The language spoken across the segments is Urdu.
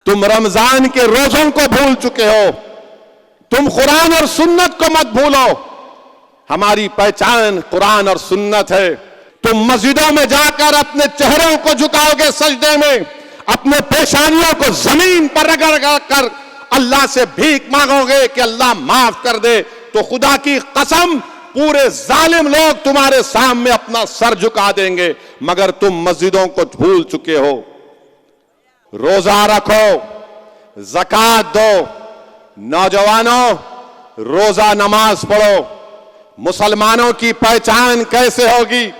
تم رمضان کے روزوں کو بھول چکے ہو، تم قرآن اور سنت کو مت بھولو۔ ہماری پہچان قرآن اور سنت ہے۔ تم مسجدوں میں جا کر اپنے چہروں کو جھکاؤ گے سجدے میں، اپنے پیشانیوں کو زمین پر رگڑ کر اللہ سے بھیک مانگو گے کہ اللہ معاف کر دے، تو خدا کی قسم پورے ظالم لوگ تمہارے سامنے اپنا سر جھکا دیں گے، مگر تم مسجدوں کو بھول چکے ہو۔ روزہ رکھو، زکوٰۃ دو، نوجوانوں روزہ نماز پڑھو۔ مسلمانوں کی پہچان کیسے ہوگی؟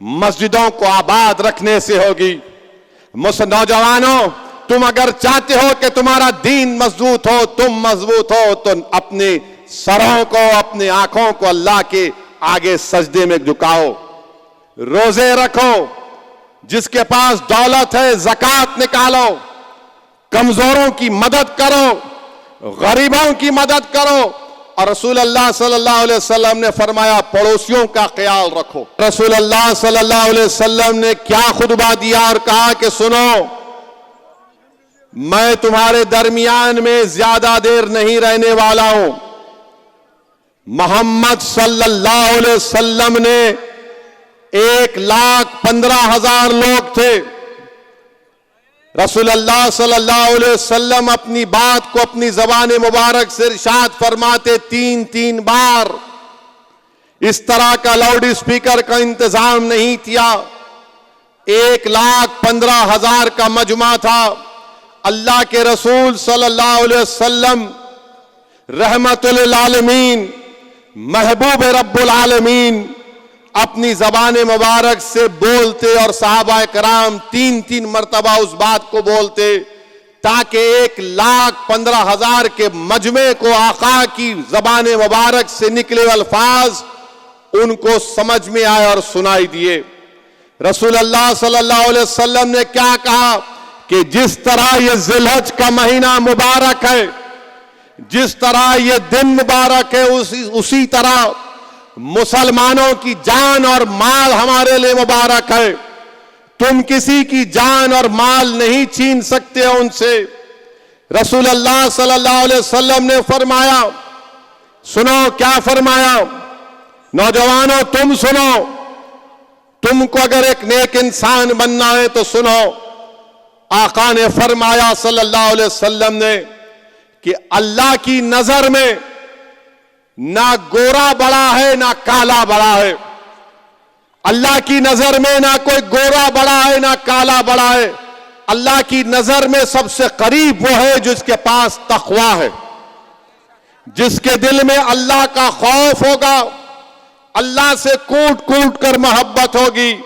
مسجدوں کو آباد رکھنے سے ہوگی۔ نوجوانوں تم اگر چاہتے ہو کہ تمہارا دین مضبوط ہو، تم مضبوط ہو، تو اپنے سروں کو، اپنی آنکھوں کو اللہ کے آگے سجدے میں جھکاؤ۔ روزے رکھو، جس کے پاس دولت ہے زکوٰۃ نکالو، کمزوروں کی مدد کرو، غریبوں کی مدد کرو۔ اور رسول اللہ صلی اللہ علیہ وسلم نے فرمایا پڑوسیوں کا خیال رکھو۔ رسول اللہ صلی اللہ علیہ وسلم نے کیا خطبہ دیا اور کہا کہ سنو، میں تمہارے درمیان میں زیادہ دیر نہیں رہنے والا ہوں۔ محمد صلی اللہ علیہ وسلم نے 1,15,000 لوگ تھے۔ رسول اللہ صلی اللہ علیہ وسلم اپنی بات کو اپنی زبان مبارک سے ارشاد فرماتے 3 بار۔ اس طرح کا لاؤڈ اسپیکر کا انتظام نہیں کیا۔ 1,15,000 کا مجمع تھا۔ اللہ کے رسول صلی اللہ علیہ وسلم رحمت للعالمین، محبوب رب العالمین، اپنی زبان مبارک سے بولتے اور صحابہ کرام 3 مرتبہ اس بات کو بولتے تاکہ 1,15,000 کے مجمع کو آقا کی زبان مبارک سے نکلے الفاظ ان کو سمجھ میں آئے اور سنائی دیے۔ رسول اللہ صلی اللہ علیہ وسلم نے کیا کہا کہ جس طرح یہ ذی الحج کا مہینہ مبارک ہے، جس طرح یہ دن مبارک ہے، اسی طرح مسلمانوں کی جان اور مال ہمارے لئے مبارک ہے۔ تم کسی کی جان اور مال نہیں چھین سکتے ہو ان سے۔ رسول اللہ صلی اللہ علیہ وسلم نے فرمایا، سنو کیا فرمایا، نوجوانوں تم سنو، تم کو اگر ایک نیک انسان بننا ہے تو سنو۔ آقا نے فرمایا صلی اللہ علیہ وسلم نے کہ اللہ کی نظر میں نہ گورا بڑا ہے نہ کالا بڑا ہے۔ اللہ کی نظر میں نہ کوئی گورا بڑا ہے نہ کالا بڑا ہے۔ اللہ کی نظر میں سب سے قریب وہ ہے جس کے پاس تقویٰ ہے، جس کے دل میں اللہ کا خوف ہوگا، اللہ سے کوٹ کوٹ کر محبت ہوگی،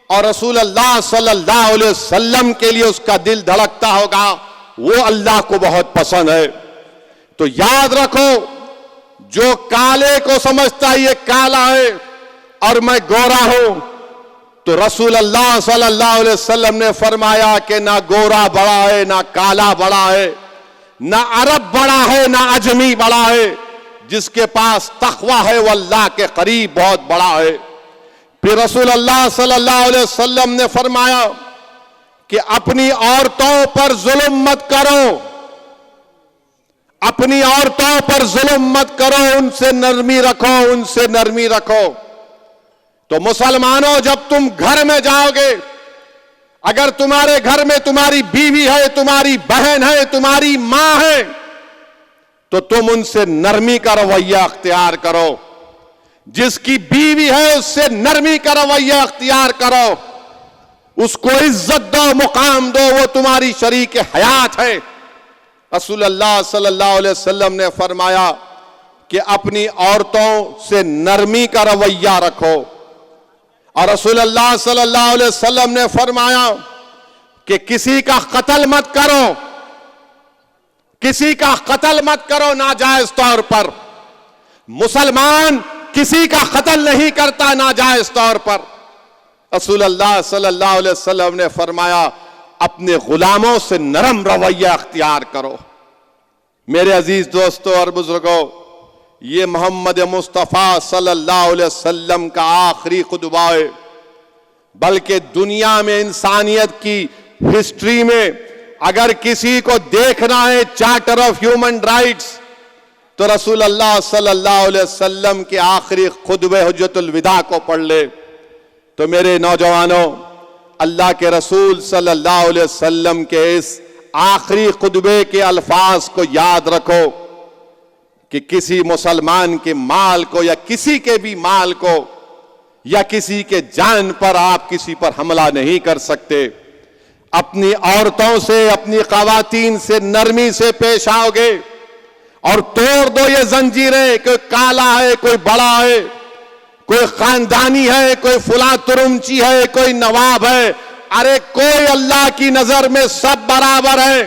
اور رسول اللہ صلی اللہ علیہ وسلم کے لیے اس کا دل دھڑکتا ہوگا، وہ اللہ کو بہت پسند ہے۔ تو یاد رکھو، جو کالے کو سمجھتا ہے یہ کالا ہے اور میں گورا ہوں، تو رسول اللہ صلی اللہ علیہ وسلم نے فرمایا کہ نہ گورا بڑا ہے نہ کالا بڑا ہے، نہ عرب بڑا ہے نہ اجمی بڑا ہے، جس کے پاس تقویٰ ہے وہ اللہ کے قریب بہت بڑا ہے۔ پھر رسول اللہ صلی اللہ علیہ وسلم نے فرمایا کہ اپنی عورتوں پر ظلم مت کرو، اپنی عورتوں پر ظلم مت کرو، ان سے نرمی رکھو، ان سے نرمی رکھو۔ تو مسلمانوں جب تم گھر میں جاؤ گے، اگر تمہارے گھر میں تمہاری بیوی ہے، تمہاری بہن ہے، تمہاری ماں ہے، تو تم ان سے نرمی کا رویہ اختیار کرو۔ جس کی بیوی ہے اس سے نرمی کا رویہ اختیار کرو، اس کو عزت دو، مقام دو، وہ تمہاری شریک حیات ہے۔ رسول اللہ صلی اللہ علیہ وسلم نے فرمایا کہ اپنی عورتوں سے نرمی کا رویہ رکھو، اور رسول اللہ صلی اللہ علیہ وسلم نے فرمایا کہ کسی کا قتل مت کرو، کسی کا قتل مت کرو ناجائز طور پر۔ مسلمان کسی کا قتل نہیں کرتا ناجائز طور پر۔ رسول اللہ صلی اللہ علیہ وسلم نے فرمایا اپنے غلاموں سے نرم رویہ اختیار کرو۔ میرے عزیز دوستو اور بزرگوں، یہ محمد مصطفیٰ صلی اللہ علیہ وسلم کا آخری خطبہ ہے، بلکہ دنیا میں انسانیت کی ہسٹری میں اگر کسی کو دیکھنا ہے چارٹر آف ہیومن رائٹس تو رسول اللہ صلی اللہ علیہ وسلم کے آخری خطبہ حجۃ الوداع کو پڑھ لے۔ تو میرے نوجوانوں، اللہ کے رسول صلی اللہ علیہ وسلم کے اس آخری خطبے کے الفاظ کو یاد رکھو کہ کسی مسلمان کے مال کو یا کسی کے بھی مال کو یا کسی کے جان پر آپ کسی پر حملہ نہیں کر سکتے۔ اپنی عورتوں سے، اپنی خواتین سے نرمی سے پیش آؤ گے اور توڑ دو یہ زنجیریں، کوئی کالا ہے، کوئی بڑا ہے، کوئی خاندانی ہے، کوئی فلاں ترمچی ہے، کوئی نواب ہے، ارے کوئی اللہ کی نظر میں سب برابر ہے۔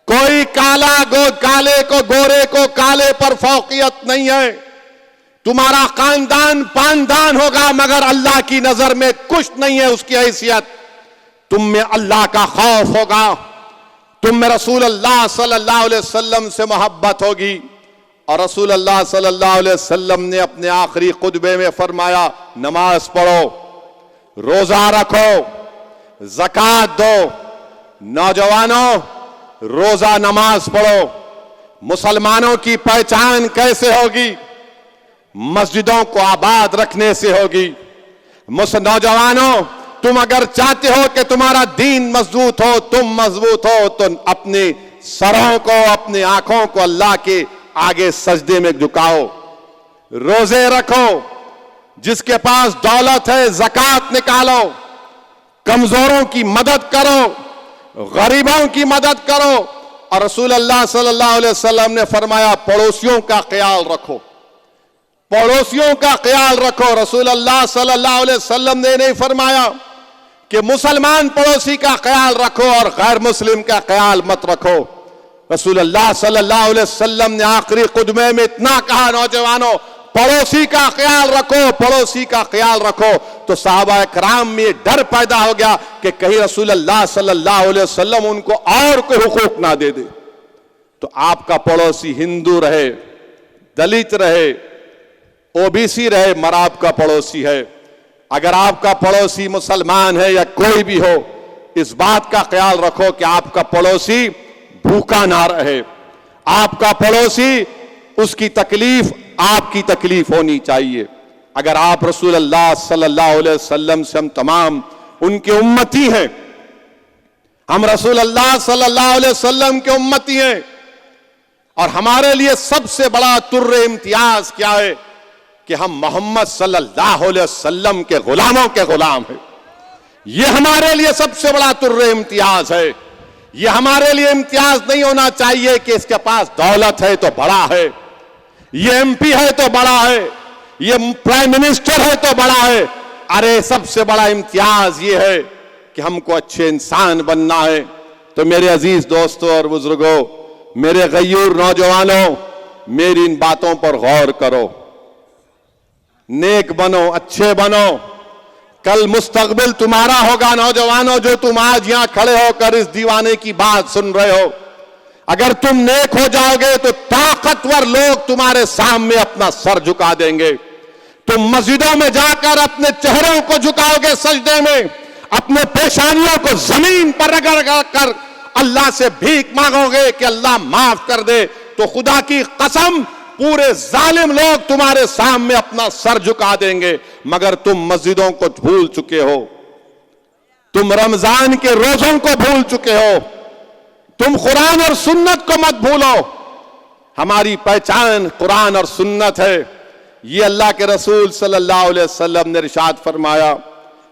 کوئی کالے کو گورے کو کالے پر فوقیت نہیں ہے۔ تمہارا خاندان پاندان ہوگا مگر اللہ کی نظر میں کچھ نہیں ہے اس کی حیثیت۔ تم میں اللہ کا خوف ہوگا، تم میں رسول اللہ صلی اللہ علیہ وسلم سے محبت ہوگی۔ اور رسول اللہ صلی اللہ علیہ وسلم نے اپنے آخری خطبے میں فرمایا، نماز پڑھو، روزہ رکھو، زکوٰۃ دو۔ نوجوانوں، روزہ نماز پڑھو۔ مسلمانوں کی پہچان کیسے ہوگی؟ مسجدوں کو آباد رکھنے سے ہوگی۔ نوجوانوں، تم اگر چاہتے ہو کہ تمہارا دین مضبوط ہو، تم مضبوط ہو، تو اپنے سروں کو، اپنی آنکھوں کو اللہ کے آگے سجدے میں جھکاؤ، روزے رکھو، جس کے پاس دولت ہے زکوٰۃ نکالو، کمزوروں کی مدد کرو، غریبوں کی مدد کرو۔ اور رسول اللہ صلی اللہ علیہ وسلم نے فرمایا پڑوسیوں کا خیال رکھو، پڑوسیوں کا خیال رکھو۔ رسول اللہ صلی اللہ علیہ وسلم نے نہیں فرمایا کہ مسلمان پڑوسی کا خیال رکھو اور غیر مسلم کا خیال مت رکھو۔ رسول اللہ صلی اللہ علیہ وسلم نے آخری خطبے میں اتنا کہا، نوجوانوں پڑوسی کا خیال رکھو، پڑوسی کا خیال رکھو۔ تو صحابہ کرام میں یہ ڈر پیدا ہو گیا کہ کہیں رسول اللہ صلی اللہ علیہ وسلم ان کو اور کوئی حقوق نہ دے دے۔ تو آپ کا پڑوسی ہندو رہے، دلت رہے، او بی سی رہے، مگر آپ کا پڑوسی ہے۔ اگر آپ کا پڑوسی مسلمان ہے یا کوئی بھی ہو، اس بات کا خیال رکھو کہ آپ کا پڑوسی بھوکا نہ رہے، آپ کا پڑوسی اس کی تکلیف آپ کی تکلیف ہونی چاہیے۔ اگر آپ رسول اللہ صلی اللہ علیہ وسلم سے، ہم تمام ان کے امتی ہیں، ہم رسول اللہ صلی اللہ علیہ وسلم کے امتی ہیں، اور ہمارے لیے سب سے بڑا تر امتیاز کیا ہے کہ ہم محمد صلی اللہ علیہ وسلم کے غلاموں کے غلام ہیں۔ یہ ہمارے لیے سب سے بڑا تر امتیاز ہے۔ یہ ہمارے لیے امتیاز نہیں ہونا چاہیے کہ اس کے پاس دولت ہے تو بڑا ہے، یہ ایم پی ہے تو بڑا ہے، یہ پرائم منسٹر ہے تو بڑا ہے۔ ارے سب سے بڑا امتیاز یہ ہے کہ ہم کو اچھے انسان بننا ہے۔ تو میرے عزیز دوستوں اور بزرگوں، میرے غیور نوجوانوں، میری ان باتوں پر غور کرو، نیک بنو، اچھے بنو۔ کل مستقبل تمہارا ہوگا نوجوانوں، جو تم آج یہاں کھڑے ہو کر اس دیوانے کی بات سن رہے ہو۔ اگر تم نیک ہو جاؤ گے تو طاقتور لوگ تمہارے سامنے اپنا سر جھکا دیں گے۔ تم مسجدوں میں جا کر اپنے چہروں کو جھکاؤ گے سجدے میں، اپنے پیشانیوں کو زمین پر رگڑ کر اللہ سے بھیک مانگو گے کہ اللہ معاف کر دے، تو خدا کی قسم پورے ظالم لوگ تمہارے سامنے اپنا سر جھکا دیں گے۔ مگر تم مسجدوں کو بھول چکے ہو، تم رمضان کے روزوں کو بھول چکے ہو، تم قرآن اور سنت کو مت بھولو۔ ہماری پہچان قرآن اور سنت ہے۔ یہ اللہ کے رسول صلی اللہ علیہ وسلم نے ارشاد فرمایا